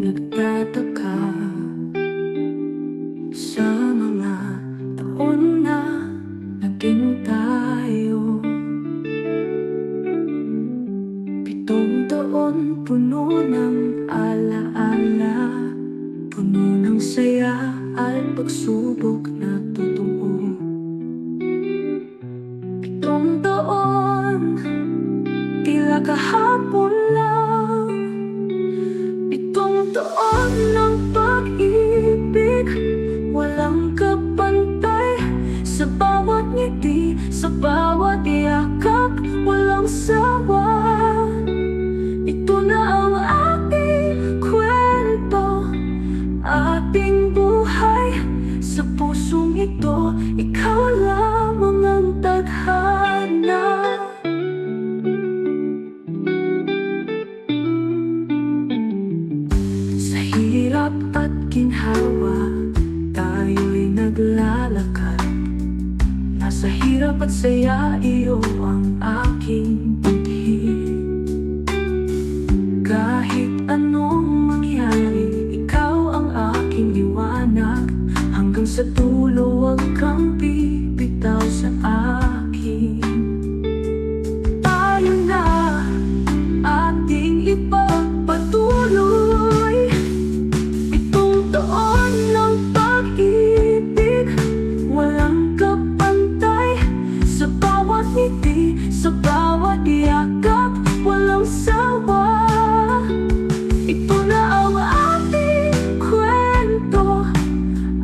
nagtataka sa mga taon na naging tayo. 7 taon puno ng alaala, puno ng saya at pagsubok na totoo. 7 taon, tila kahapon lang. 7 taon ng pag-ibig, walang kapantay. Sa bawat ngiti, sa bawat yakap, walang sawa. Ito na ang ating kwento, ating buhay. Sa pusong ito, ikaw lamang ang tadhana. Sa hirap at ginhawa, tayo'y naglalakad. Nasa hirap at saya, iyo ang aking bighi. Kahit anong mangyari, ikaw ang aking liwanag. Hanggang sa dulo, huwag kang bibitaw sa akin. Tayo na ating ipagpatuloy. 7 taon ng pag-ibig, walang kapantay. Sa bawat ngiti, sa bawat yakap, walang sawa. Ito na ang ating kwento,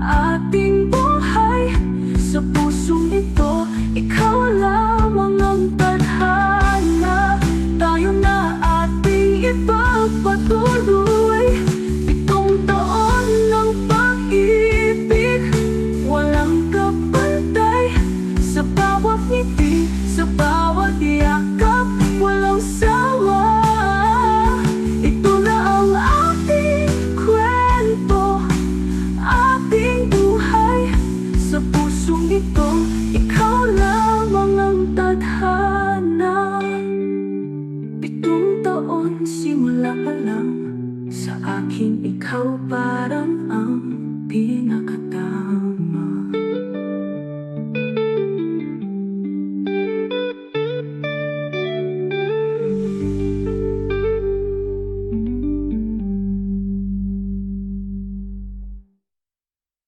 ating buhay. Sa pusong ito, ikaw lamang ang tadhana. Tayo na ating ipagpatuloy. 7 taon ng pag-ibig, walang kapantay. Sa bawat ngiti, sa bawat yakap, walang sawa. Ito na ang ating kwento, ating buhay. Sa pusong ito, ikaw lamang ang tadhana. 7 taon simula pa lang, sa akin ikaw parang ang pinakatatanda.